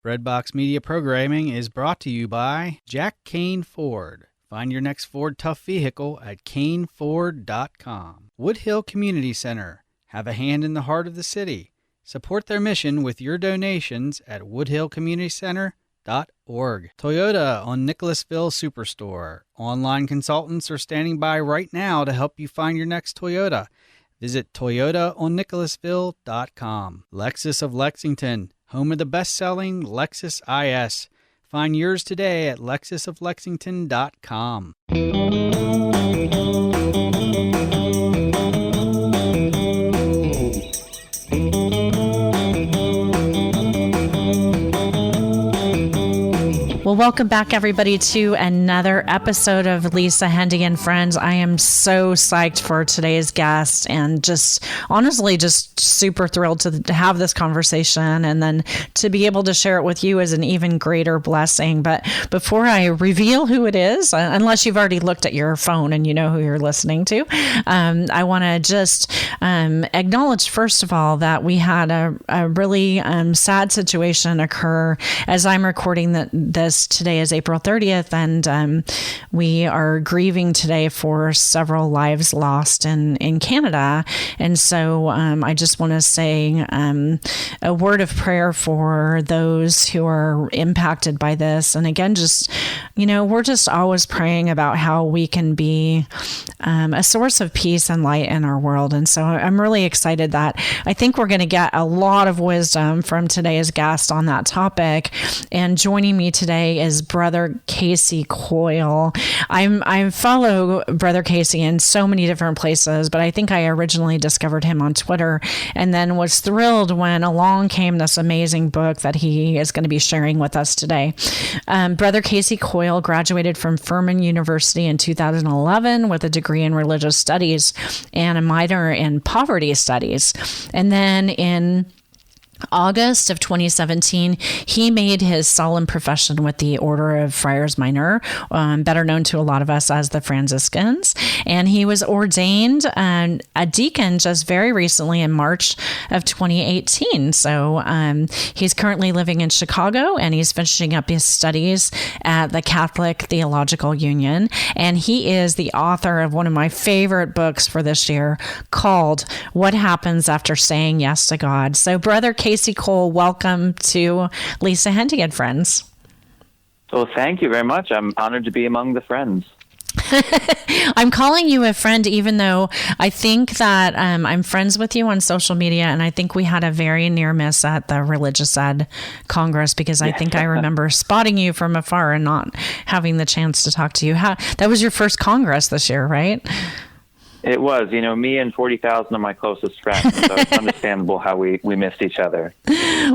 Breadbox Media programming is brought to you by Jack Kane Ford. Find your next Ford Tough vehicle at caneford.com. Woodhill Community Center. Have a hand in the heart of the city. Support their mission with your donations at woodhillcommunitycenter.org. Toyota on Nicholasville Superstore. Online consultants are standing by right now to help you find your next Toyota. Visit toyotaonnicholasville.com. Lexus of Lexington, home of the best-selling Lexus IS. Find yours today at lexusoflexington.com. Well, welcome back, everybody, to another episode of Lisa, Hendey, and Friends. I am so psyched for today's guest and just honestly just super thrilled to have this conversation and then to be able to share it with you is an even greater blessing. But before I reveal who it is, unless you've already looked at your phone and you know who you're listening to, I want to just acknowledge, first of all, that we had a really sad situation occur as I'm recording this. Today is April 30th, and we are grieving today for several lives lost in Canada. And so I just want to say a word of prayer for those who are impacted by this. And again, just, we're just always praying about how we can be a source of peace and light in our world. And so I'm really excited that I think we're going to get a lot of wisdom from today's guest on that topic. And joining me today is Brother Casey Coyle. I follow Brother Casey in so many different places, but I think I originally discovered him on Twitter and then was thrilled when along came this amazing book that he is going to be sharing with us today. Brother Casey Coyle graduated from Furman University in 2011 with a degree in religious studies and a minor in poverty studies. And then in August of 2017, he made his solemn profession with the Order of Friars Minor, better known to a lot of us as the Franciscans. And he was ordained a deacon just very recently in March of 2018. So he's currently living in Chicago and he's finishing up his studies at the Catholic Theological Union. And he is the author of one of my favorite books for this year called What Happens After Saying Yes to God. So Brother Casey Cole, welcome to Lisa, Hendey, and Friends. Well, thank you very much. I'm honored to be among the friends. I'm calling you a friend, even though I think that I'm friends with you on social media, and I think we had a very near miss at the Religious Ed Congress because I think I remember spotting you from afar and not having the chance to talk to you. That was your first Congress this year, right? It was, me and 40,000 of my closest friends, so it's understandable how we missed each other.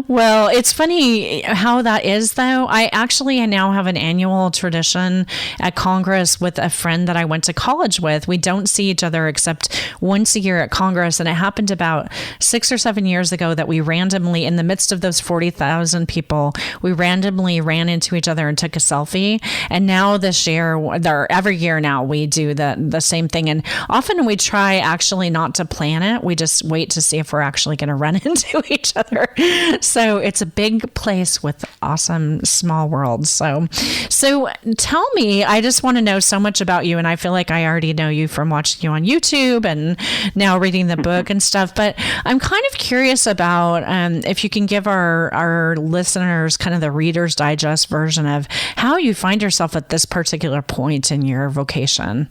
Well, it's funny how that is, though. I now have an annual tradition at Congress with a friend that I went to college with. We don't see each other except once a year at Congress, and it happened about 6 or 7 years ago that we randomly, in the midst of those 40,000 people, we randomly ran into each other and took a selfie. And now this year, or every year now, we do the same thing. And often we try actually not to plan it. We just wait to see if we're actually going to run into each other. So it's a big place with awesome small worlds. So tell me, I just want to know so much about you. And I feel like I already know you from watching you on YouTube and now reading the book and stuff. But I'm kind of curious about if you can give our listeners kind of the Reader's Digest version of how you find yourself at this particular point in your vocation.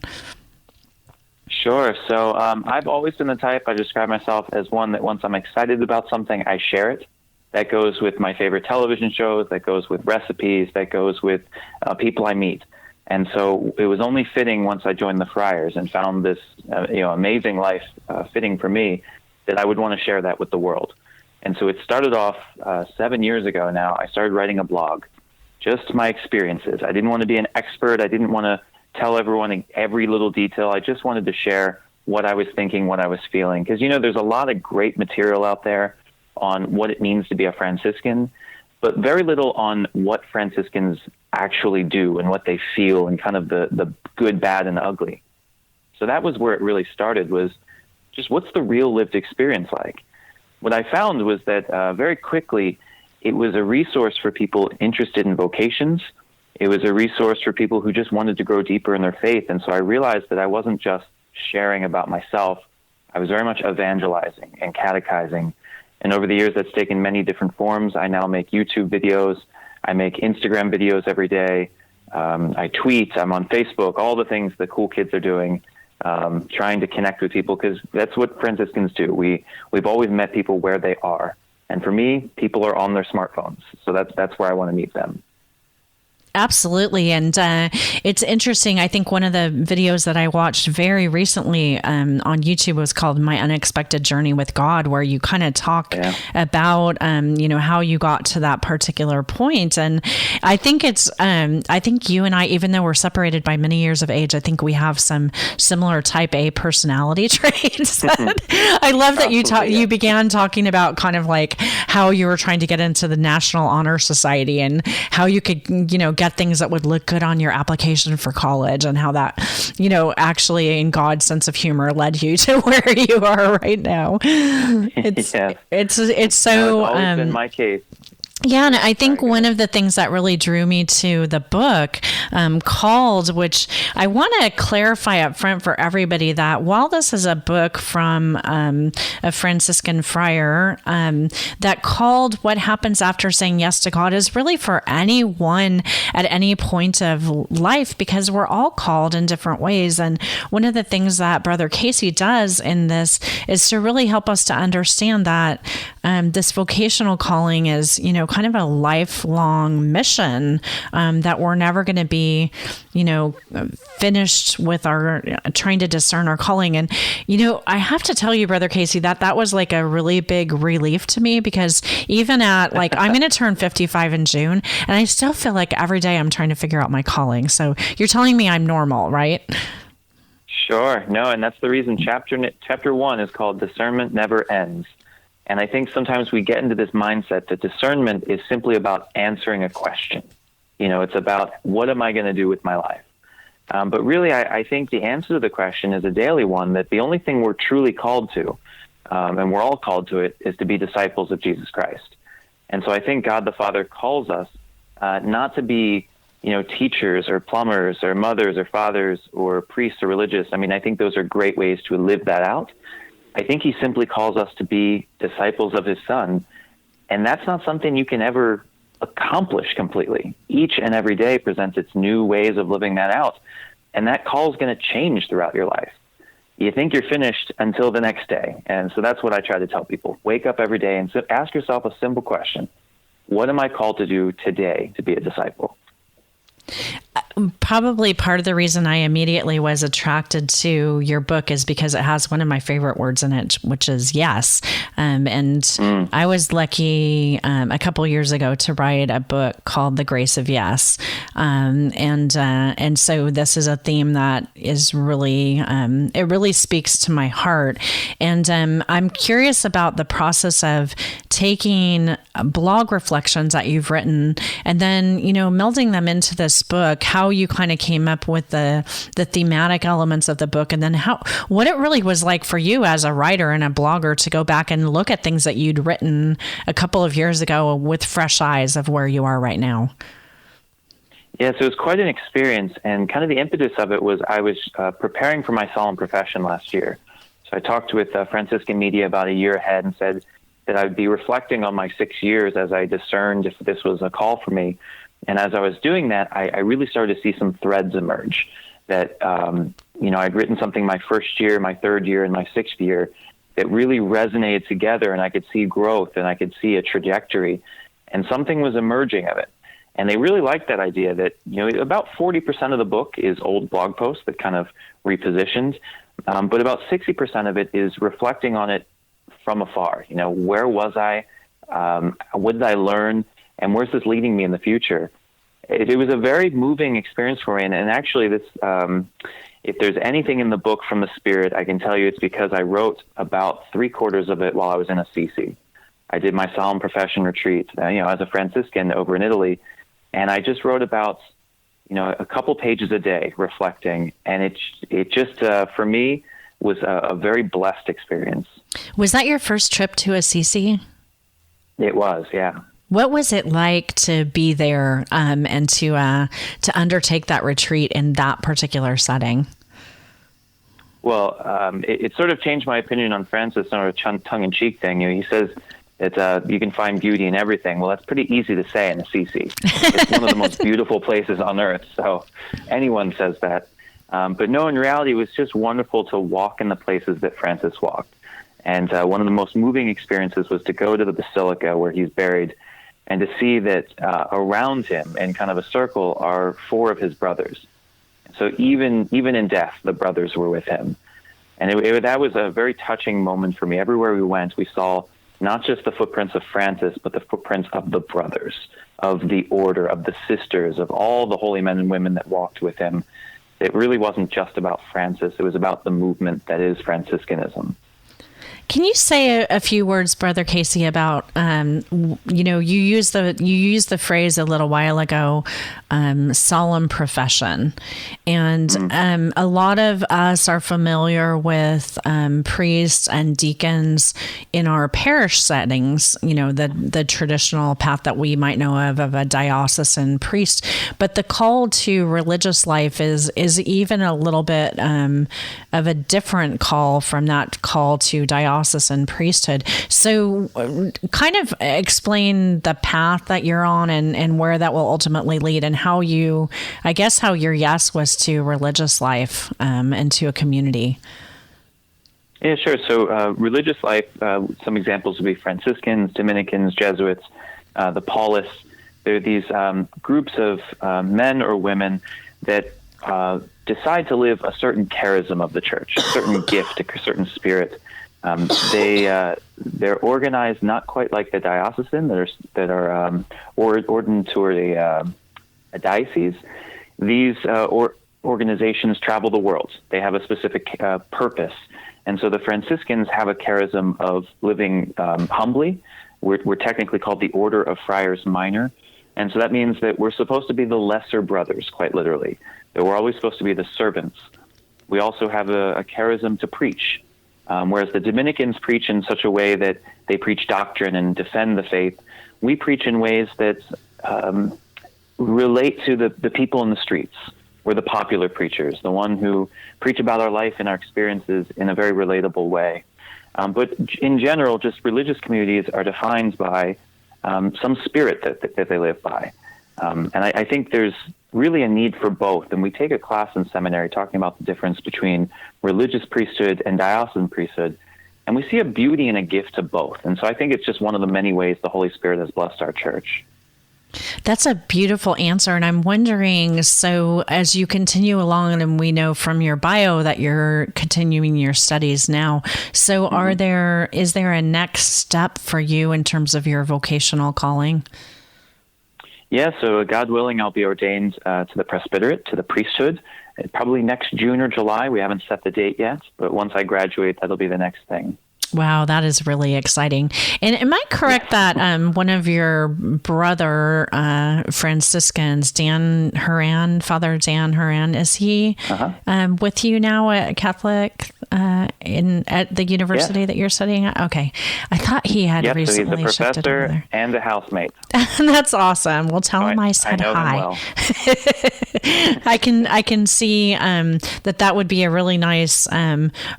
Sure. So I've always been the type, I describe myself as one that once I'm excited about something, I share it. That goes with my favorite television shows, that goes with recipes, that goes with people I meet. And so it was only fitting once I joined the Friars and found this amazing life fitting for me that I would want to share that with the world. And so it started off 7 years ago now. I started writing a blog, just my experiences. I didn't want to be an expert. I didn't want to tell everyone every little detail. I just wanted to share what I was thinking, what I was feeling. Because, there's a lot of great material out there on what it means to be a Franciscan, but very little on what Franciscans actually do and what they feel and kind of the good, bad, and ugly. So that was where it really started, was just what's the real lived experience like? What I found was that very quickly it was a resource for people interested in vocations. It was a resource for people who just wanted to grow deeper in their faith. And so I realized that I wasn't just sharing about myself. I was very much evangelizing and catechizing. And over the years, that's taken many different forms. I now make YouTube videos. I make Instagram videos every day. I tweet. I'm on Facebook, all the things the cool kids are doing, trying to connect with people, because that's what Franciscans do. We've always met people where they are. And for me, people are on their smartphones. So that's where I want to meet them. Absolutely. And it's interesting. I think one of the videos that I watched very recently on YouTube was called My Unexpected Journey with God, where you kind of talk about, how you got to that particular point. And I think I think you and I, even though we're separated by many years of age, I think we have some similar type A personality traits. I love that you began talking about kind of like how you were trying to get into the National Honor Society and how you could, get things that would look good on your application for college, and how that, actually in God's sense of humor led you to where you are right now. It's so it's always been my case. Yeah, and I think one of the things that really drew me to the book called, which I want to clarify up front for everybody, that while this is a book from a Franciscan friar, that called What Happens After Saying Yes to God is really for anyone at any point of life, because we're all called in different ways. And one of the things that Brother Casey does in this is to really help us to understand that this vocational calling is, kind of a lifelong mission, that we're never going to be, finished with our trying to discern our calling. And, I have to tell you, Brother Casey, that was like a really big relief to me, because even at I'm going to turn 55 in June, and I still feel like every day I'm trying to figure out my calling. So you're telling me I'm normal, right? Sure. No, and that's the reason chapter 1 is called Discernment Never Ends. And I think sometimes we get into this mindset that discernment is simply about answering a question. It's about, what am I going to do with my life? But really, I think the answer to the question is a daily one, that the only thing we're truly called to, and we're all called to it, is to be disciples of Jesus Christ. And so I think God the Father calls us not to be, teachers or plumbers or mothers or fathers or priests or religious. I mean, I think those are great ways to live that out. I think he simply calls us to be disciples of his Son. And that's not something you can ever accomplish completely. Each and every day presents its new ways of living that out. And that call is going to change throughout your life. You think you're finished until the next day. And so that's what I try to tell people. Wake up every day and ask yourself a simple question. What am I called to do today to be a disciple? Probably part of the reason I immediately was attracted to your book is because it has one of my favorite words in it, which is yes. I was lucky a couple years ago to write a book called The Grace of Yes. And so this is a theme that is really, it really speaks to my heart. And I'm curious about the process of taking blog reflections that you've written and then, melding them into this book, how you kind of came up with the thematic elements of the book, and then what it really was like for you as a writer and a blogger to go back and look at things that you'd written a couple of years ago with fresh eyes of where you are right now. Yeah, so it was quite an experience, and kind of the impetus of it was I was preparing for my solemn profession last year. So I talked with Franciscan Media about a year ahead and said that I would be reflecting on my 6 years as I discerned if this was a call for me. And as I was doing that, I really started to see some threads emerge that, I'd written something my first year, my third year, and my sixth year that really resonated together, and I could see growth and I could see a trajectory, and something was emerging of it. And they really liked that idea that, about 40% of the book is old blog posts that kind of repositioned, but about 60% of it is reflecting on it from afar. Where was I? What did I learn? And where's this leading me in the future? It was a very moving experience for me. And actually, this, if there's anything in the book from the Spirit, I can tell you it's because I wrote about 3/4 of it while I was in Assisi. I did my solemn profession retreat, as a Franciscan over in Italy. And I just wrote about, a couple pages a day reflecting. And it just, for me, was a very blessed experience. Was that your first trip to Assisi? It was, yeah. What was it like to be there and to undertake that retreat in that particular setting? Well, it sort of changed my opinion on Francis, sort of a tongue-in-cheek thing. He says that you can find beauty in everything. Well, that's pretty easy to say in Assisi. It's one of the most beautiful places on earth, so anyone says that. But no, in reality, it was just wonderful to walk in the places that Francis walked. And one of the most moving experiences was to go to the basilica where he's buried and to see that around him in kind of a circle are 4 of his brothers. So even in death, the brothers were with him. And that was a very touching moment for me. Everywhere we went, we saw not just the footprints of Francis, but the footprints of the brothers, of the order, of the sisters, of all the holy men and women that walked with him. It really wasn't just about Francis. It was about the movement that is Franciscanism. Can you say a few words, Brother Casey, about you used the phrase a little while ago, solemn profession, and a lot of us are familiar with priests and deacons in our parish settings. The traditional path that we might know of a diocesan priest, but the call to religious life is even a little bit of a different call from that call to diocesan priesthood. So kind of explain the path that you're on and where that will ultimately lead, and how your yes was to religious life and to a community. Yeah, sure. So religious life, some examples would be Franciscans, Dominicans, Jesuits, the Paulists. There are these groups of men or women that decide to live a certain charism of the church, a certain gift, a certain spirit. They're organized not quite like the diocesan that are ordained toward a diocese. These organizations travel the world. They have a specific purpose, and so the Franciscans have a charism of living humbly. We're technically called the Order of Friars Minor, and so that means that we're supposed to be the lesser brothers, quite literally. That we're always supposed to be the servants. We also have a charism to preach. Whereas the Dominicans preach in such a way that they preach doctrine and defend the faith, we preach in ways that relate to the people in the streets. We're the popular preachers, the one who preach about our life and our experiences in a very relatable way. But in general, just religious communities are defined by some spirit that they live by. And I think there's really a need for both. And we take a class in seminary talking about the difference between religious priesthood and diocesan priesthood. And we see a beauty and a gift to both. And so I think it's just one of the many ways the Holy Spirit has blessed our church. That's a beautiful answer. And I'm wondering, so as you continue along, and we know from your bio that you're continuing your studies now, so is there a next step for you in terms of your vocational calling? Yeah, so God willing, I'll be ordained to the presbyterate, to the priesthood, probably next June or July. We haven't set the date yet, but once I graduate, that'll be the next thing. Wow, that is really exciting. And am I correct that one of your brother Franciscans, Father Dan Horan, is he with you now at Catholic at the university that you're studying at? Okay, I thought he had recently shifted. So he's a over professor there. and a housemate. That's awesome. Well, tell him I said hi. Well. I can see that would be a really nice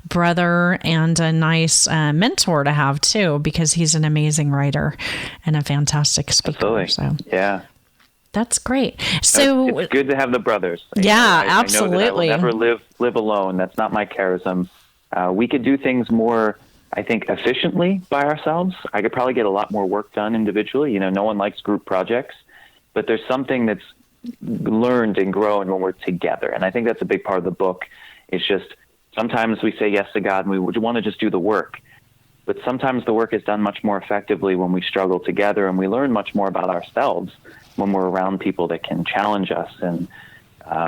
brother and a nice mentor to have too, because he's an amazing writer and a fantastic speaker. Absolutely. So yeah, that's great. So it's good to have the brothers. Absolutely. I know that I will never live alone. That's not my charism. We could do things more, I think, efficiently by ourselves. I could probably get a lot more work done individually. No one likes group projects, but there's something that's learned and grown when we're together. And I think that's a big part of the book. It's just sometimes we say yes to God and we want to just do the work. But sometimes the work is done much more effectively when we struggle together, and we learn much more about ourselves when we're around people that can challenge us and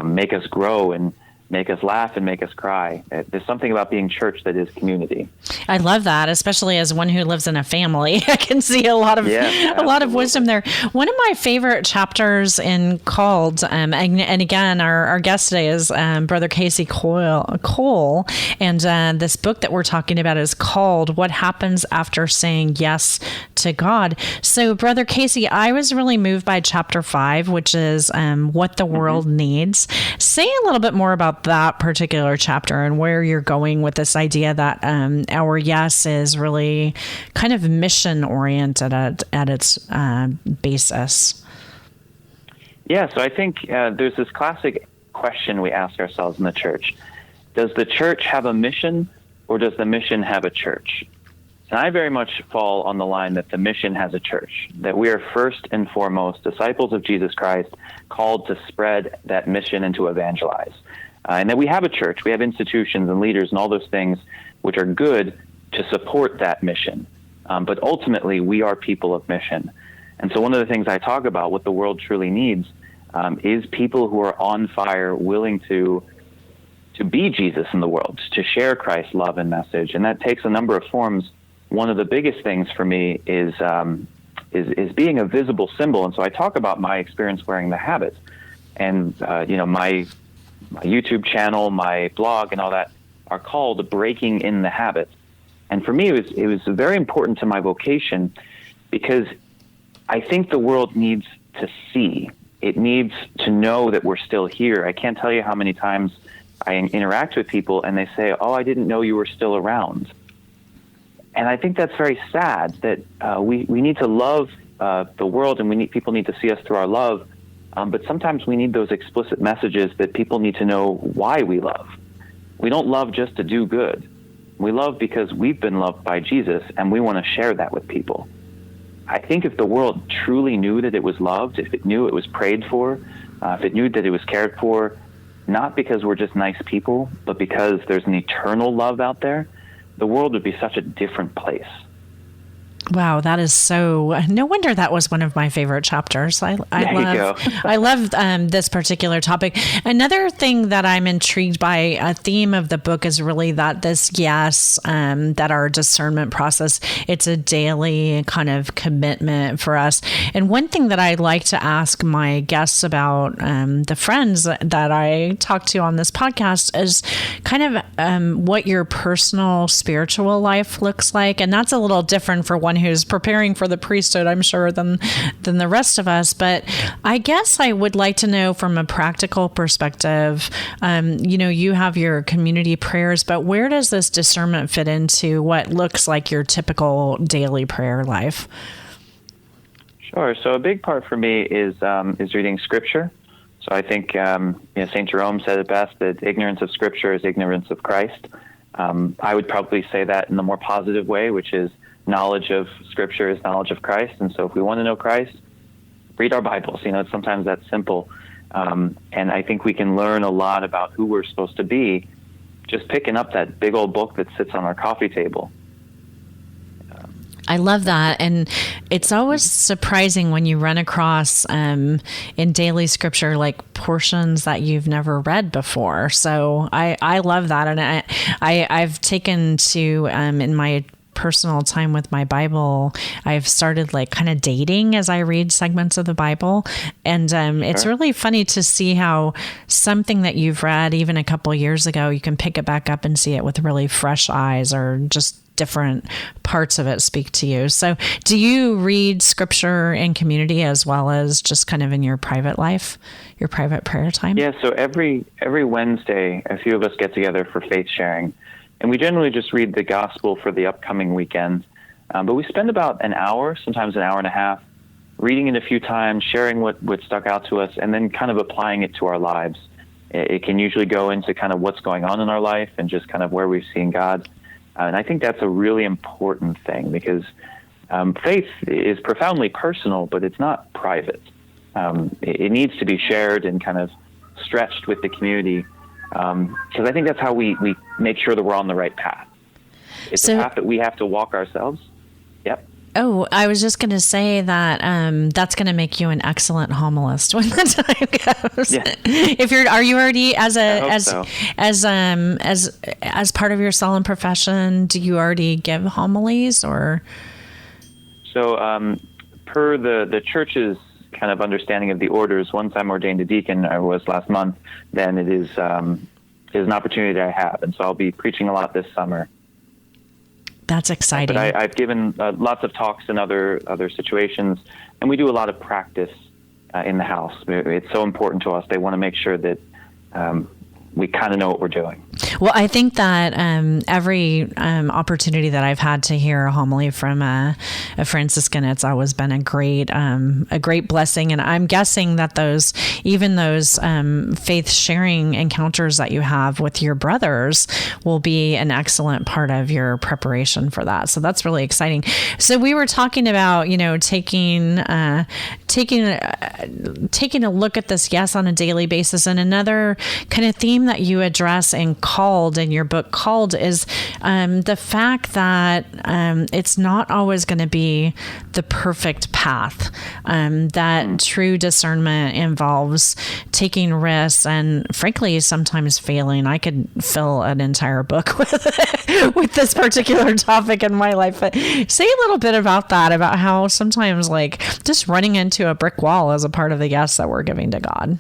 make us grow and make us laugh and make us cry. There's something about being church that is community. I love that, especially as one who lives in a family. I can see a lot of wisdom there. One of my favorite chapters in Called, and again, our guest today is Brother Casey Cole, and this book that we're talking about is called "What Happens After Saying Yes to God." So, Brother Casey, I was really moved by chapter 5, which is what the world needs. Say a little bit more about that particular chapter and where you're going with this idea that our yes is really kind of mission oriented at its basis. Yeah, so I think there's this classic question we ask ourselves in the church. Does the church have a mission, or does the mission have a church? And I very much fall on the line that the mission has a church, that we are first and foremost disciples of Jesus Christ, called to spread that mission and to evangelize. And that we have a church, we have institutions and leaders and all those things which are good to support that mission. But ultimately, we are people of mission. And so one of the things I talk about, what the world truly needs, is people who are on fire, willing to be Jesus in the world, to share Christ's love and message. And that takes a number of forms. One of the biggest things for me is being a visible symbol. And so I talk about my experience wearing the habit. And, my YouTube channel, my blog, and all that are called Breaking in the Habit. And for me, it was very important to my vocation, because I think the world needs to see. It needs to know that we're still here. I can't tell you how many times I interact with people and they say, "Oh, I didn't know you were still around." And I think that's very sad, that we need to love the world, and people need to see us through our love. But sometimes we need those explicit messages that people need to know why we love. We don't love just to do good. We love because we've been loved by Jesus, and we want to share that with people. I think if the world truly knew that it was loved, if it knew it was prayed for, if it knew that it was cared for, not because we're just nice people, but because there's an eternal love out there, the world would be such a different place. Wow, that is so. No wonder that was one of my favorite chapters. I love this particular topic. Another thing that I'm intrigued by, a theme of the book, is really that that our discernment process, it's a daily kind of commitment for us. And one thing that I like to ask my guests about, the friends that I talk to on this podcast, is kind of what your personal spiritual life looks like. And that's a little different for one who's preparing for the priesthood, I'm sure, than the rest of us. But I guess I would like to know, from a practical perspective, you have your community prayers, but where does this discernment fit into what looks like your typical daily prayer life? Sure. So a big part for me is reading Scripture. So I think St. Jerome said it best, that ignorance of Scripture is ignorance of Christ. I would probably say that in the more positive way, which is knowledge of Scripture is knowledge of Christ. And so if we want to know Christ, read our Bibles. It's sometimes that simple. And I think we can learn a lot about who we're supposed to be just picking up that big old book that sits on our coffee table. I love that. And it's always surprising when you run across in daily Scripture, like portions that you've never read before. So I love that. And I've taken to, in my personal time with my Bible, I've started kind of dating as I read segments of the Bible. And it's really funny to see how something that you've read even a couple years ago, you can pick it back up and see it with really fresh eyes, or just different parts of it speak to you. So do you read Scripture in community as well as just kind of in your private life, your private prayer time? Yeah, so every Wednesday, a few of us get together for faith sharing. And we generally just read the gospel for the upcoming weekend. But we spend about an hour, sometimes an hour and a half, reading it a few times, sharing what stuck out to us, and then kind of applying it to our lives. It can usually go into kind of what's going on in our life and just kind of where we've seen God. And I think that's a really important thing, because faith is profoundly personal, but it's not private. It needs to be shared and kind of stretched with the community. Because I think that's how we make sure that we're on the right path. It's a path that we have to walk ourselves. Yep. Oh, I was just going to say that that's going to make you an excellent homilist when the time comes. Yeah. If are you already as part of your solemn profession? Do you already give homilies or? So, per the church's kind of understanding of the orders, once I'm ordained a deacon, I was last month, then it is an opportunity that I have, and so I'll be preaching a lot this summer. That's exciting. But I've given lots of talks in other situations, and we do a lot of practice in the house. It's so important to us. They want to make sure that we kind of know what we're doing. Well, I think that every opportunity that I've had to hear a homily from a Franciscan, it's always been a great blessing. And I'm guessing that those faith sharing encounters that you have with your brothers will be an excellent part of your preparation for that. So that's really exciting. So we were talking about, taking a look at this, yes, on a daily basis. And another kind of theme that you address in your book Called is the fact that it's not always going to be the perfect path, that true discernment involves taking risks and frankly sometimes failing. I could fill an entire book with this particular topic in my life, but say a little bit about that, about how sometimes like just running into a brick wall is a part of the yes that we're giving to God.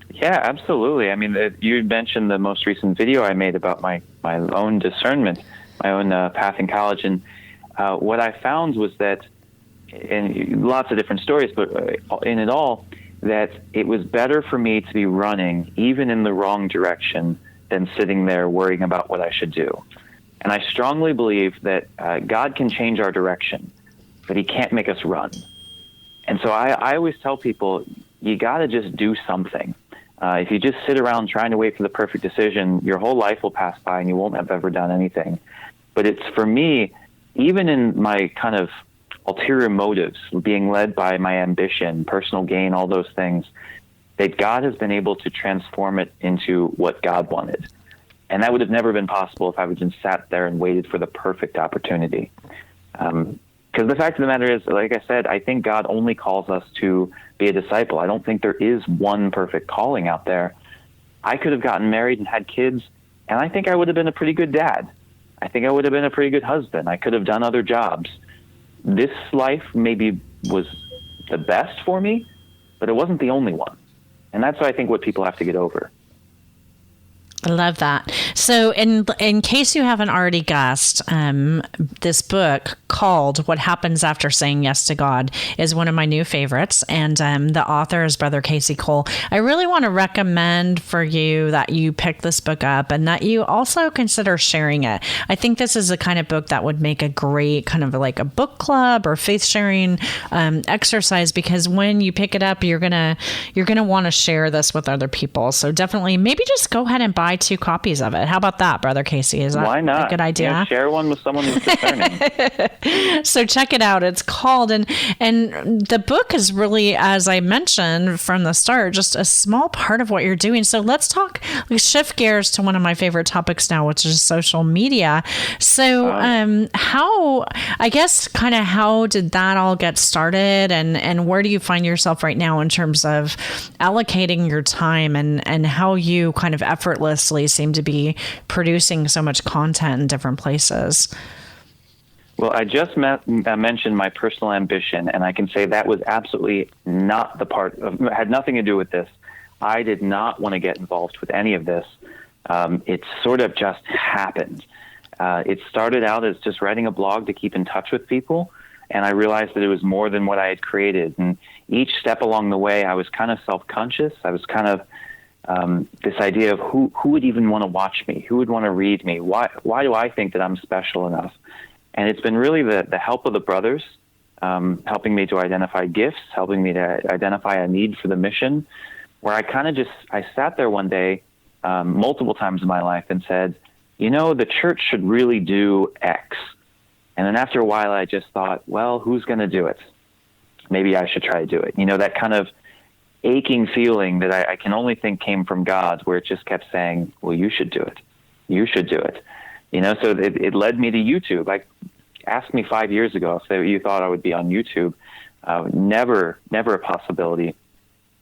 Yeah, absolutely. I mean, you mentioned the most recent video I made about my own discernment, my own path in college. And what I found was that, in lots of different stories, but in it all, that it was better for me to be running, even in the wrong direction, than sitting there worrying about what I should do. And I strongly believe that God can change our direction, but he can't make us run. And so I always tell people, you got to just do something. If you just sit around trying to wait for the perfect decision, your whole life will pass by and you won't have ever done anything. But it's, for me, even in my kind of ulterior motives, being led by my ambition, personal gain, all those things, that God has been able to transform it into what God wanted. And that would have never been possible if I would just sat there and waited for the perfect opportunity. Because the fact of the matter is, like I said, I think God only calls us to be a disciple. I don't think there is one perfect calling out there. I could have gotten married and had kids, and I think I would have been a pretty good dad. I think I would have been a pretty good husband. I could have done other jobs. This life maybe was the best for me, but it wasn't the only one. And that's, I think, what people have to get over. I love that. So in case you haven't already guessed, this book called What Happens After Saying Yes to God is one of my new favorites. And the author is Brother Casey Cole. I really want to recommend for you that you pick this book up and that you also consider sharing it. I think this is the kind of book that would make a great kind of like a book club or faith sharing exercise, because when you pick it up, you're gonna want to share this with other people. So definitely maybe just go ahead and buy 2 copies of it. How about that, Brother Casey? Is that Why not? A good idea? Yeah, share one with someone who's discerning. So check it out. It's called, and the book is really, as I mentioned from the start, just a small part of what you're doing. So let's shift gears to one of my favorite topics now, which is social media. So how did that all get started, and where do you find yourself right now in terms of allocating your time and how you kind of effortlessly seem to be producing so much content in different places? Well, I just mentioned my personal ambition, and I can say that was absolutely not had nothing to do with this. I did not want to get involved with any of this. It sort of just happened. It started out as just writing a blog to keep in touch with people, and I realized that it was more than what I had created. And each step along the way, I was kind of self-conscious. I was kind of this idea of who would even want to watch me? Who would want to read me? Why do I think that I'm special enough? And it's been really the help of the brothers, helping me to identify gifts, helping me to identify a need for the mission, where I sat there one day, multiple times in my life, and said, the church should really do X. And then after a while, I just thought, well, who's going to do it? Maybe I should try to do it. That kind of aching feeling that I can only think came from God, where it just kept saying, well, you should do it. You should do it. So it led me to YouTube. ask me 5 years ago if you thought I would be on YouTube. Never a possibility.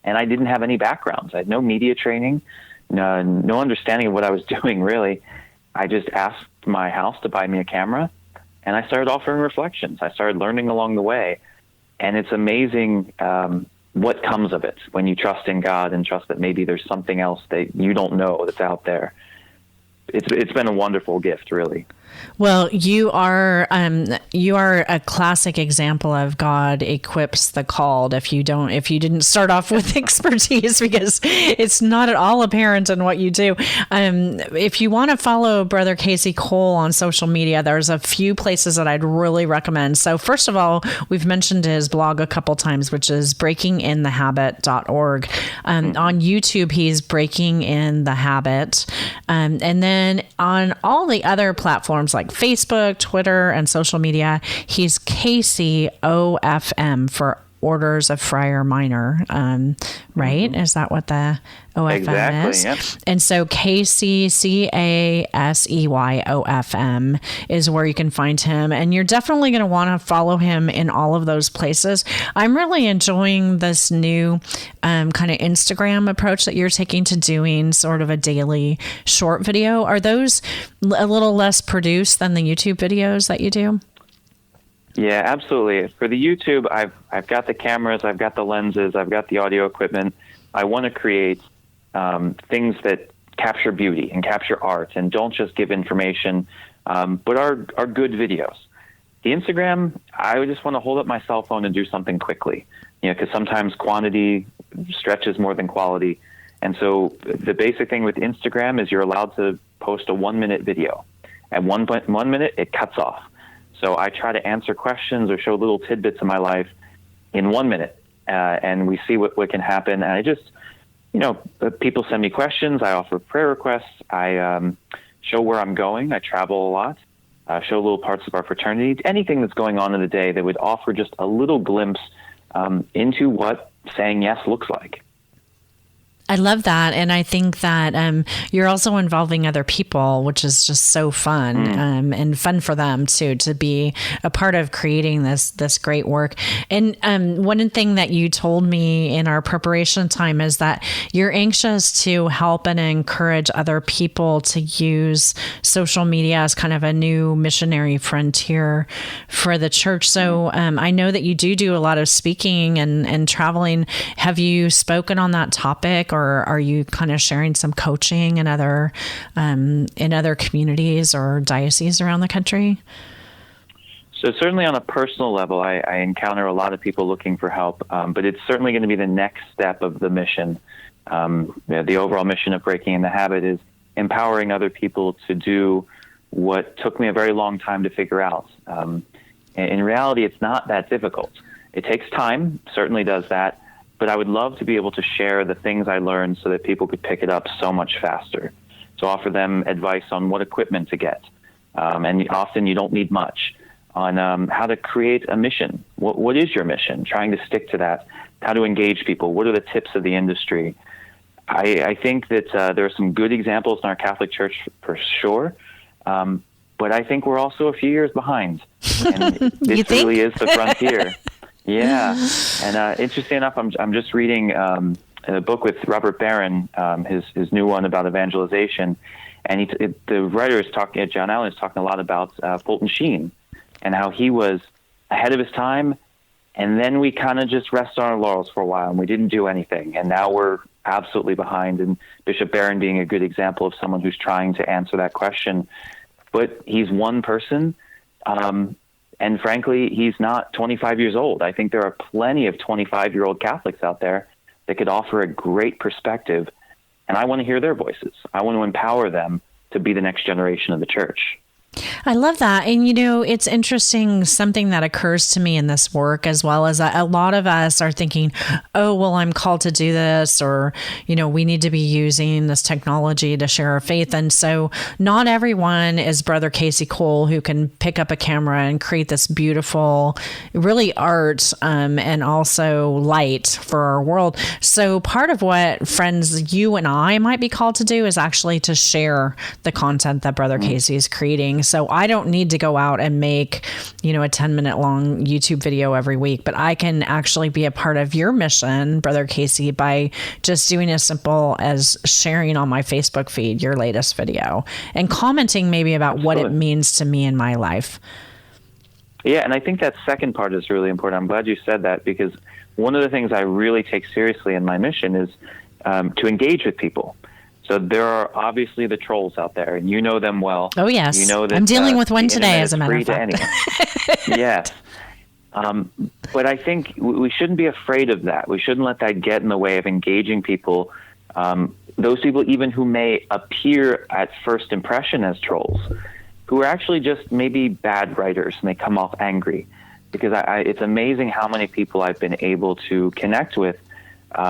And I didn't have any backgrounds. I had no media training, no understanding of what I was doing, really. I just asked my house to buy me a camera, and I started offering reflections. I started learning along the way. And it's amazing what comes of it when you trust in God and trust that maybe there's something else that you don't know that's out there. It's been a wonderful gift, really. Well, you are a classic example of God equips the called. If you didn't start off with expertise, because it's not at all apparent in what you do. If you want to follow Brother Casey Cole on social media, there's a few places that I'd really recommend. So first of all, we've mentioned his blog a couple times, which is breakinginthehabit.org. On YouTube, he's Breaking in the Habit. And then on all the other platforms like Facebook, Twitter, and social media, he's Casey OFM for Orders of Friar Minor, right? Is that what the OFM is? Yep. And so Casey, CASEYOFM is where you can find him. And you're definitely going to want to follow him in all of those places. I'm really enjoying this new kind of Instagram approach that you're taking to doing sort of a daily short video. Are those a little less produced than the YouTube videos that you do? Yeah, absolutely. For the YouTube, I've got the cameras, I've got the lenses, I've got the audio equipment. I want to create things that capture beauty and capture art and don't just give information, but are good videos. The Instagram, I just want to hold up my cell phone and do something quickly, because sometimes quantity stretches more than quality. And so the basic thing with Instagram is you're allowed to post a 1-minute video. At 1 minute, it cuts off. So I try to answer questions or show little tidbits of my life in 1 minute, and we see what can happen. And I just, people send me questions. I offer prayer requests. I show where I'm going. I travel a lot. Show little parts of our fraternity. Anything that's going on in the day that would offer just a little glimpse into what saying yes looks like. I love that. And I think that you're also involving other people, which is just so fun and fun for them too, to be a part of creating this great work. And one thing that you told me in our preparation time is that you're anxious to help and encourage other people to use social media as kind of a new missionary frontier for the church. So I know that you do a lot of speaking and traveling. Have you spoken on that topic? Or are you kind of sharing some coaching in other communities or dioceses around the country? So certainly on a personal level, I encounter a lot of people looking for help, but it's certainly going to be the next step of the mission. The overall mission of Breaking in the Habit is empowering other people to do what took me a very long time to figure out. In reality, it's not that difficult. It takes time, certainly does that. But I would love to be able to share the things I learned so that people could pick it up so much faster. So offer them advice on what equipment to get. And often you don't need much. On how to create a mission. What is your mission? Trying to stick to that. How to engage people. What are the tips of the industry? I think that there are some good examples in our Catholic Church for sure. But I think we're also a few years behind. And this really is the frontier. Yeah, and interesting enough, I'm just reading a book with Robert Barron, his new one about evangelization, and the writer is talking. John Allen is talking a lot about Fulton Sheen and how he was ahead of his time, and then we kind of just rested on our laurels for a while and we didn't do anything, and now we're absolutely behind. And Bishop Barron being a good example of someone who's trying to answer that question, but he's one person. And frankly, he's not 25 years old. I think there are plenty of 25-year-old Catholics out there that could offer a great perspective, and I want to hear their voices. I want to empower them to be the next generation of the church. I love that. And, it's interesting, something that occurs to me in this work, as well as a lot of us are thinking, oh, well, I'm called to do this, or, we need to be using this technology to share our faith. And so not everyone is Brother Casey Cole, who can pick up a camera and create this beautiful, really art and also light for our world. So part of what, friends, you and I might be called to do is actually to share the content that Brother Casey is creating. So I don't need to go out and make, a 10-minute long YouTube video every week, but I can actually be a part of your mission, Brother Casey, by just doing as simple as sharing on my Facebook feed your latest video and commenting maybe about what it means to me in my life. Yeah, and I think that second part is really important. I'm glad you said that, because one of the things I really take seriously in my mission is to engage with people. So there are obviously the trolls out there, and you know them well. Oh, yes. You know that, I'm dealing with one today, as a matter of fact. Yes. But I think we shouldn't be afraid of that. We shouldn't let that get in the way of engaging people, those people even who may appear at first impression as trolls, who are actually just maybe bad writers, and they come off angry. Because it's amazing how many people I've been able to connect with,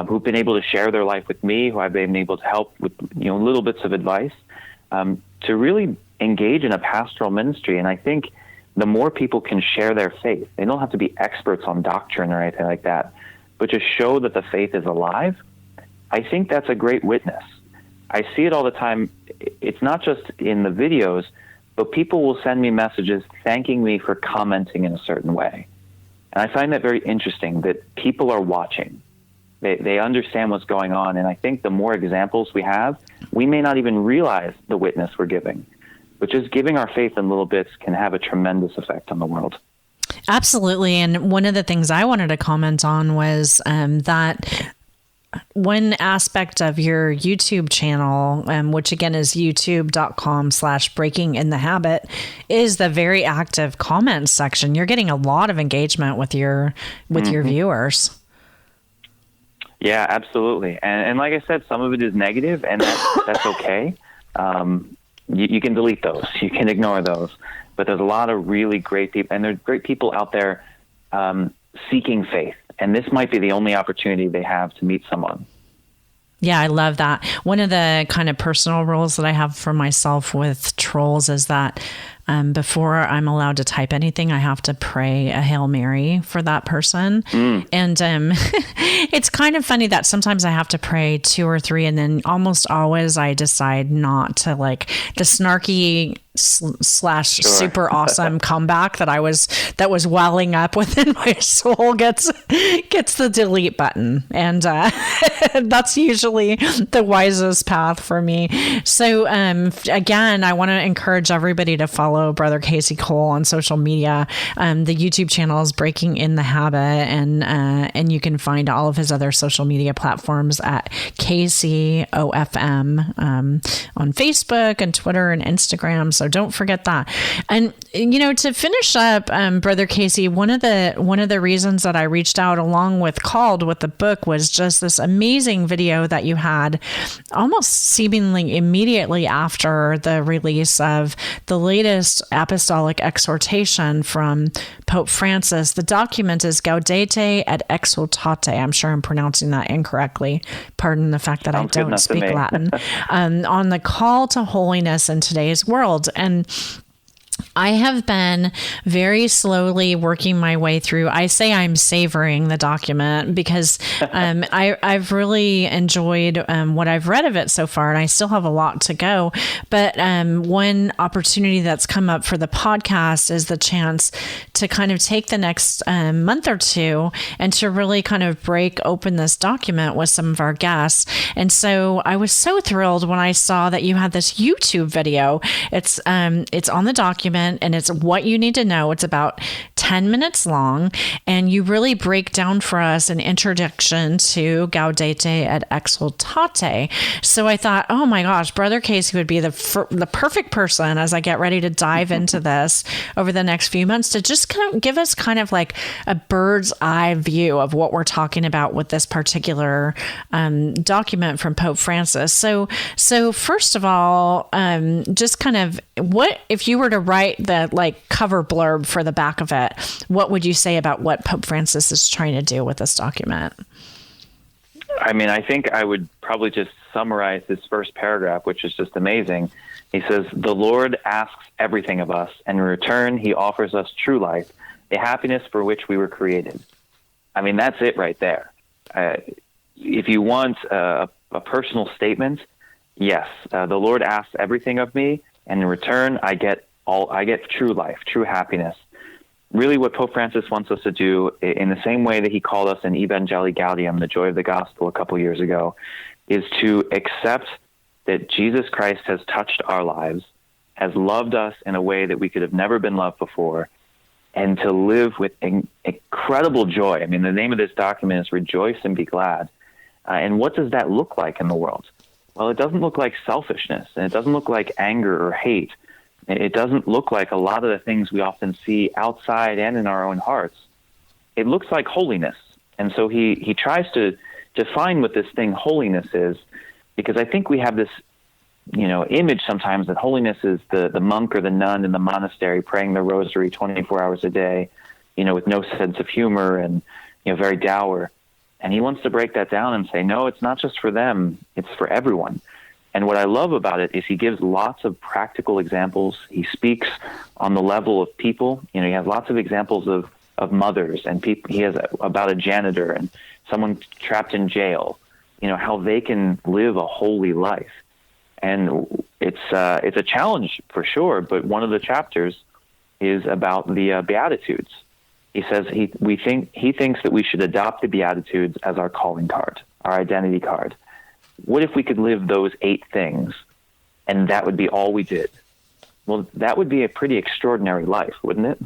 who've been able to share their life with me, who I've been able to help with little bits of advice, to really engage in a pastoral ministry. And I think the more people can share their faith, they don't have to be experts on doctrine or anything like that, but just show that the faith is alive. I think that's a great witness. I see it all the time. It's not just in the videos, but people will send me messages thanking me for commenting in a certain way. And I find that very interesting, that people are watching. They understand what's going on. And I think the more examples we have, we may not even realize the witness we're giving. But just giving our faith in little bits can have a tremendous effect on the world. Absolutely. And one of the things I wanted to comment on was that one aspect of your YouTube channel, which again is youtube.com/breakinginthehabit, is the very active comments section. You're getting a lot of engagement with your viewers. Yeah, absolutely. And like I said, some of it is negative, and that's okay. You can delete those. You can ignore those. But there's a lot of really great people, and there's great people out there seeking faith. And this might be the only opportunity they have to meet someone. Yeah, I love that. One of the kind of personal rules that I have for myself with trolls is that before I'm allowed to type anything, I have to pray a Hail Mary for that person. And it's kind of funny that sometimes I have to pray 2 or 3, and then almost always I decide not to, like the snarky / super awesome comeback that was welling up within my soul gets the delete button, and that's usually the wisest path for me. So again, I want to encourage everybody to follow Brother Casey Cole on social media. The YouTube channel is Breaking in the Habit, and you can find all of his other social media platforms at KC OFM on Facebook and Twitter and Instagram. So don't forget that. And to finish up, Brother Casey, one of the reasons that I reached out along with Called with the book was just this amazing video that you had almost seemingly immediately after the release of the latest apostolic exhortation from Pope Francis. The document is Gaudete et Exsultate. I'm sure I'm pronouncing that incorrectly. Pardon the fact that I don't speak Latin. On the call to holiness in today's world. And I have been very slowly working my way through. I say I'm savoring the document because I've really enjoyed what I've read of it so far, and I still have a lot to go. But one opportunity that's come up for the podcast is the chance to kind of take the next month or two and to really kind of break open this document with some of our guests. And so I was so thrilled when I saw that you had this YouTube video. It's on the document, and it's what you need to know. It's about 10 minutes long, and you really break down for us an introduction to Gaudete et Exsultate. So I thought, oh my gosh, Brother Casey would be the perfect person as I get ready to dive into this over the next few months to just kind of give us kind of like a bird's eye view of what we're talking about with this particular document from Pope Francis. So first of all, just kind of what if you were to write the like cover blurb for the back of it, what would you say about what Pope Francis is trying to do with this document? I mean, I think I would probably just summarize this first paragraph, which is just amazing. He says, "The Lord asks everything of us, and in return, he offers us true life, the happiness for which we were created." I mean, that's it right there. If you want a personal statement, yes, the Lord asks everything of me, and in return, I get I get true life, true happiness. Really what Pope Francis wants us to do, in the same way that he called us in Evangelii Gaudium, the joy of the gospel, a couple years ago, is to accept that Jesus Christ has touched our lives, has loved us in a way that we could have never been loved before, and to live with incredible joy. I mean, the name of this document is Rejoice and Be Glad. And what does that look like in the world? Well, it doesn't look like selfishness, and it doesn't look like anger or hate. It doesn't look like a lot of the things we often see outside and in our own hearts. It looks like holiness. And so he tries to define what this thing holiness is, because I think we have this, image sometimes that holiness is the monk or the nun in the monastery praying the rosary 24 hours a day, with no sense of humor and, very dour. And he wants to break that down and say, no, it's not just for them, it's for everyone. And what I love about it is he gives lots of practical examples. He speaks on the level of people. He has lots of examples of mothers and people. He has about a janitor and someone trapped in jail, how they can live a holy life. And it's a challenge for sure, but one of the chapters is about the Beatitudes. He says he thinks that we should adopt the Beatitudes as our calling card, our identity card. What if we could live those 8 things and that would be all we did? Well, that would be a pretty extraordinary life, wouldn't it?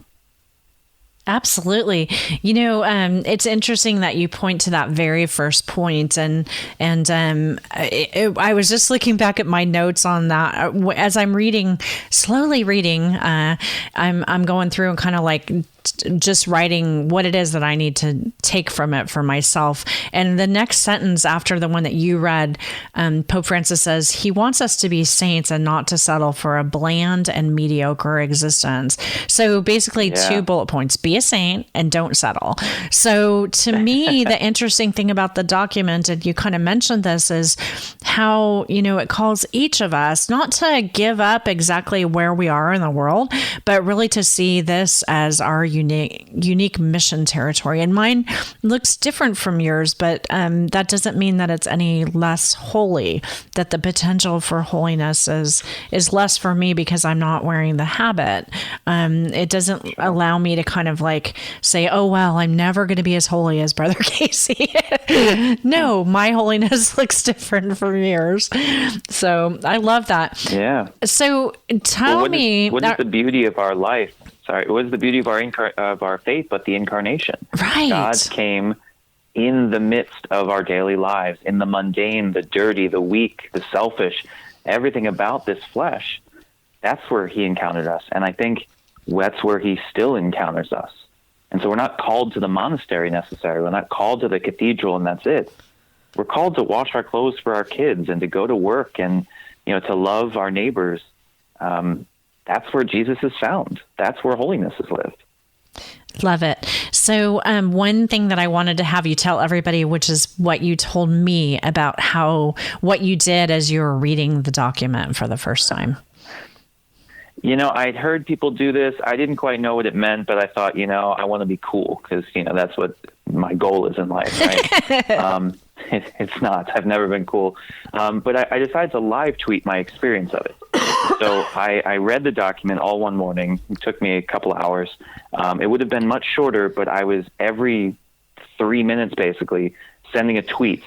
Absolutely. It's interesting that you point to that very first point, and I was just looking back at my notes on that as I'm slowly reading. I'm going through and kind of like just writing what it is that I need to take from it for myself. And the next sentence after the one that you read, Pope Francis says he wants us to be saints and not to settle for a bland and mediocre existence. So basically 2 bullet points: be a saint and don't settle. So to me, the interesting thing about the document, and you kind of mentioned this, is how, it calls each of us not to give up exactly where we are in the world, but really to see this as our unique mission territory. And mine looks different from yours, but that doesn't mean that it's any less holy, that the potential for holiness is less for me because I'm not wearing the habit. It doesn't allow me to kind of like say, oh, well, I'm never going to be as holy as Brother Casey. No, my holiness looks different from yours. So I love that. Yeah. So tell me. What is the beauty of our life? Sorry, what is the beauty of our faith but the incarnation? Right. God came in the midst of our daily lives, in the mundane, the dirty, the weak, the selfish, everything about this flesh. That's where he encountered us. And I think that's where he still encounters us. And so we're not called to the monastery necessarily. We're not called to the cathedral and that's it. We're called to wash our clothes for our kids and to go to work and, to love our neighbors. That's where Jesus is found. That's where holiness is lived. Love it. So one thing that I wanted to have you tell everybody, which is what you told me about what you did as you were reading the document for the first time. I'd heard people do this. I didn't quite know what it meant, but I thought, I want to be cool because, that's what my goal is in life, right? It's not. I've never been cool. But I decided to live tweet my experience of it. So I read the document all one morning. It took me a couple of hours. It would have been much shorter, but I was every 3 minutes basically sending a tweet,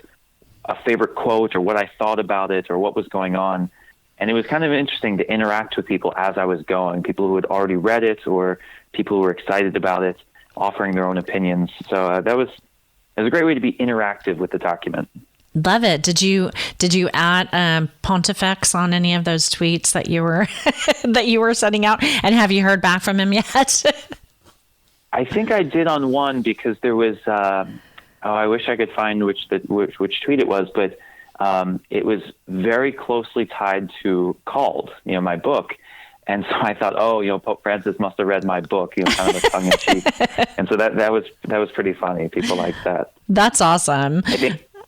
a favorite quote or what I thought about it or what was going on. And it was kind of interesting to interact with people as I was going, people who had already read it or people who were excited about it, offering their own opinions. So it was a great way to be interactive with the document. Love it. Did you add Pontifex on any of those tweets that you were sending out? And have you heard back from him yet? I think I did on one because there was. I wish I could find which tweet it was, but it was very closely tied to Called, my book. And so I thought, Pope Francis must have read my book, kind of a tongue in cheek. And so that was pretty funny. People like that. That's awesome.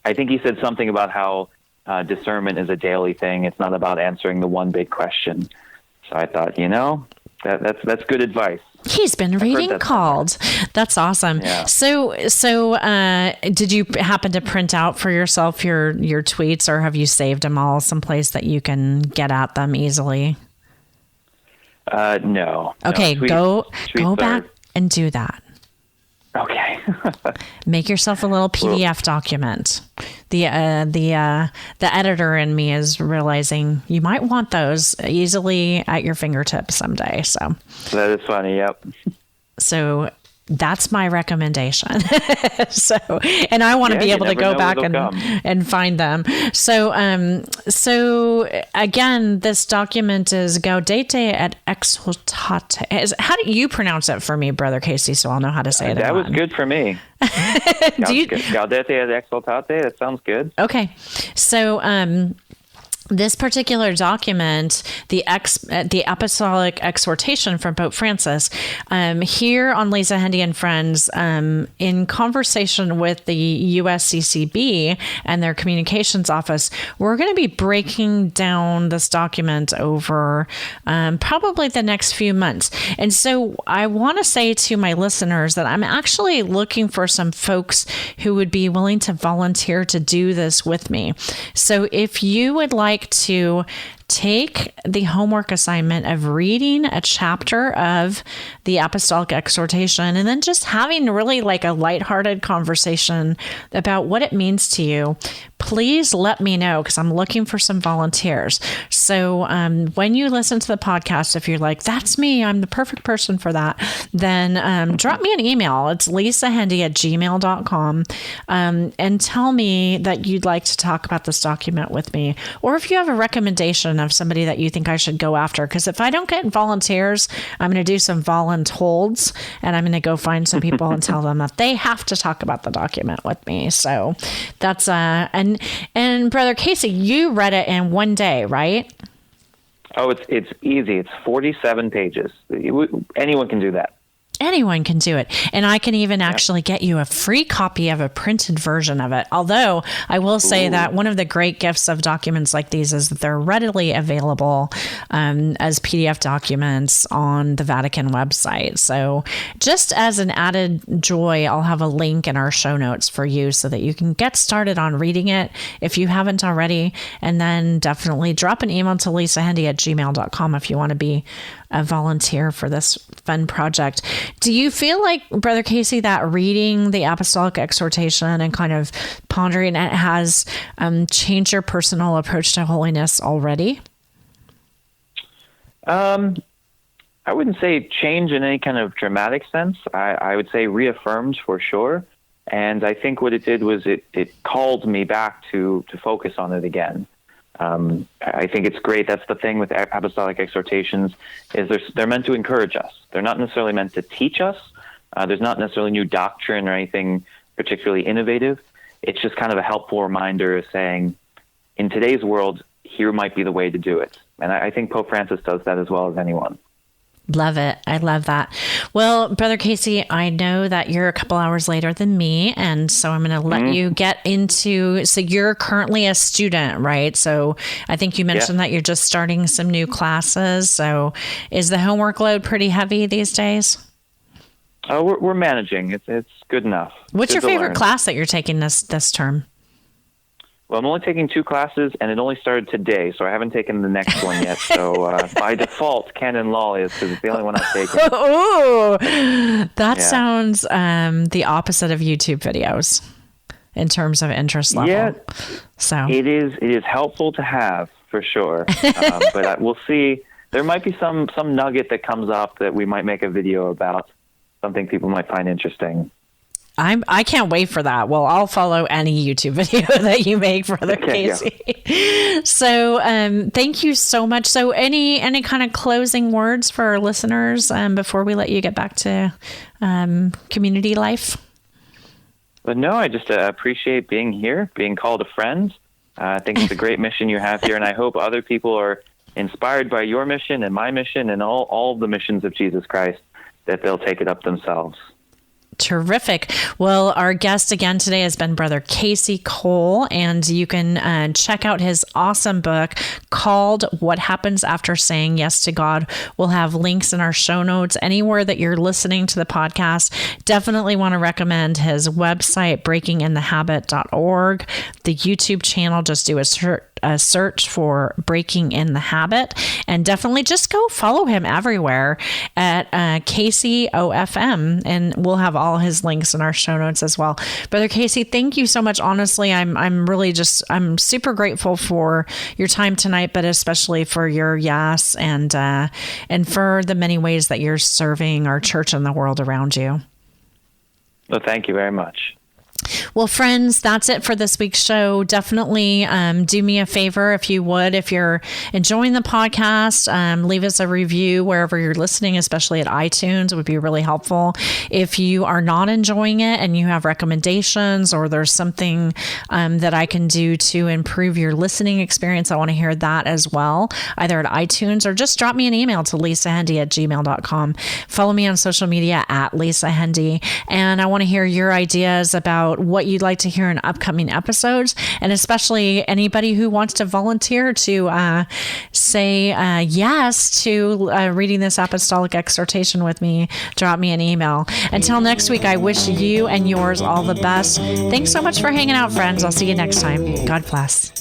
I think he said something about how discernment is a daily thing. It's not about answering the one big question. So I thought, that's good advice. He's been reading Called. That's awesome. Yeah. So did you happen to print out for yourself your tweets, or have you saved them all someplace that you can get at them easily? No. Okay, No, go back and do that. Okay. Make yourself a little PDF document. The editor in me is realizing you might want those easily at your fingertips someday. So that is funny. Yep. So that's my recommendation. And I want to be able to go back and find them. So again, this document is Gaudete et Exsultate. How do you pronounce it for me, Brother Casey? So I'll know how to say it. That was good for me. Gaudete et Exsultate. That sounds good. Okay. So, this particular document, the Apostolic Exhortation from Pope Francis, here on Lisa Hendey and Friends, in conversation with the USCCB and their communications office, we're going to be breaking down this document over probably the next few months. And so I want to say to my listeners that I'm actually looking for some folks who would be willing to volunteer to do this with me. So if you would like to take the homework assignment of reading a chapter of the Apostolic Exhortation and then just having really like a lighthearted conversation about what it means to you, please let me know because I'm looking for some volunteers. So when you listen to the podcast, if you're like, that's me, I'm the perfect person for that, then drop me an email. It's lisahendey@gmail.com and tell me that you'd like to talk about this document with me. Or if you have a recommendation of somebody that you think I should go after, because if I don't get volunteers, I'm going to do some voluntoolds and I'm going to go find some people and tell them that they have to talk about the document with me. So that's and Brother Casey, you read it in one day, right? Oh, it's easy. It's 47 pages. Anyone can do that. Anyone can do it. And I can even actually get you a free copy of a printed version of it. Although I will say that one of the great gifts of documents like these is that they're readily available as PDF documents on the Vatican website. So just as an added joy, I'll have a link in our show notes for you so that you can get started on reading it if you haven't already. And then definitely drop an email to lisahendey@gmail.com if you want to be a volunteer for this fun project. Do you feel like, Brother Casey, that reading the Apostolic Exhortation and kind of pondering it has changed your personal approach to holiness already? I wouldn't say change in any kind of dramatic sense. I would say reaffirmed for sure. And I think what it did was it called me back to focus on it again. I think it's great. That's the thing with apostolic exhortations is they're meant to encourage us. They're not necessarily meant to teach us. There's not necessarily new doctrine or anything particularly innovative. It's just kind of a helpful reminder saying, in today's world, here might be the way to do it. And I think Pope Francis does that as well as anyone. Love it. I love that. Well, Brother Casey, I know that you're a couple hours later than me, and so I'm going to let you get into, so you're currently a student, right? So I think you mentioned that you're just starting some new classes. So is the homework load pretty heavy these days? We're managing. It's good enough. What's your favorite class that you're taking this term? Well, I'm only taking 2 classes, and it only started today, so I haven't taken the next one yet. So by default, canon law is because it's the only one I've taken. Oh, that sounds the opposite of YouTube videos in terms of interest level. Yeah, so it is helpful to have for sure, but we'll see. There might be some nugget that comes up that we might make a video about, something people might find interesting. I can't wait for that. Well, I'll follow any YouTube video that you make, Brother Casey. Yeah. So thank you so much. So any kind of closing words for our listeners before we let you get back to community life? But no, I just appreciate being here, being called a friend. I think it's a great mission you have here, and I hope other people are inspired by your mission and my mission and all of the missions of Jesus Christ, that they'll take it up themselves. Terrific. Well, our guest again today has been Brother Casey Cole, and you can check out his awesome book called What Happens After Saying Yes to God. We'll have links in our show notes anywhere that you're listening to the podcast. Definitely want to recommend his website, breakinginthehabit.org. The YouTube channel, just do a a search for Breaking in the Habit, and definitely just go follow him everywhere at Casey OFM, and we'll have all his links in our show notes as well. Brother Casey, thank you so much. Honestly, I'm super grateful for your time tonight, but especially for your yes and for the many ways that you're serving our church and the world around you. Well, thank you very much. Well, friends, that's it for this week's show. Definitely do me a favor, if you would. If you're enjoying the podcast, leave us a review wherever you're listening, especially at iTunes. It would be really helpful. If you are not enjoying it and you have recommendations, or there's something that I can do to improve your listening experience, I want to hear that as well, either at iTunes or just drop me an email to lisahendey@gmail.com. Follow me on social media at Lisa Hendey. And I want to hear your ideas about what you'd like to hear in upcoming episodes, and especially anybody who wants to volunteer to say yes to reading this apostolic exhortation with me, drop me an email. Until next week, I wish you and yours all the best. Thanks so much for hanging out, friends. I'll see you next time. God bless.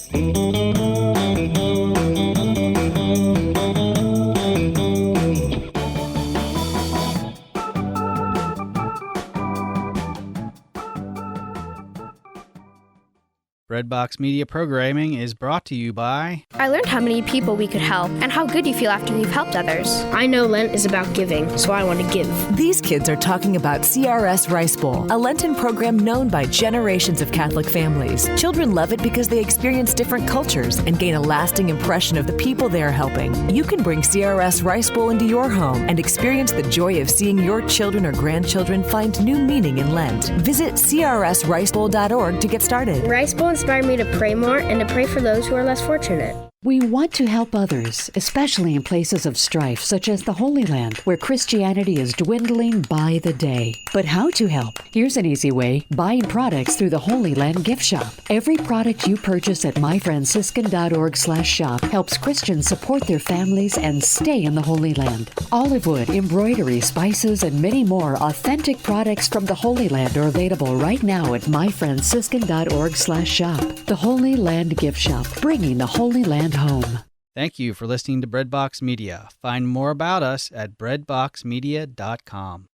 Breadbox Media Programming is brought to you by... I learned how many people we could help and how good you feel after you've helped others. I know Lent is about giving, so I want to give. These kids are talking about CRS Rice Bowl, a Lenten program known by generations of Catholic families. Children love it because they experience different cultures and gain a lasting impression of the people they are helping. You can bring CRS Rice Bowl into your home and experience the joy of seeing your children or grandchildren find new meaning in Lent. Visit crsricebowl.org to get started. Rice Bowl inspired me to pray more and to pray for those who are less fortunate. We want to help others, especially in places of strife, such as the Holy Land, where Christianity is dwindling by the day. But how to help? Here's an easy way: buying products through the Holy Land gift shop. Every product you purchase at myfranciscan.org/shop helps Christians support their families and stay in the Holy Land. Olive wood, embroidery, spices, and many more authentic products from the Holy Land are available right now at myfranciscan.org/shop. The Holy Land gift shop, bringing the Holy Land home. Thank you for listening to Breadbox Media. Find more about us at breadboxmedia.com.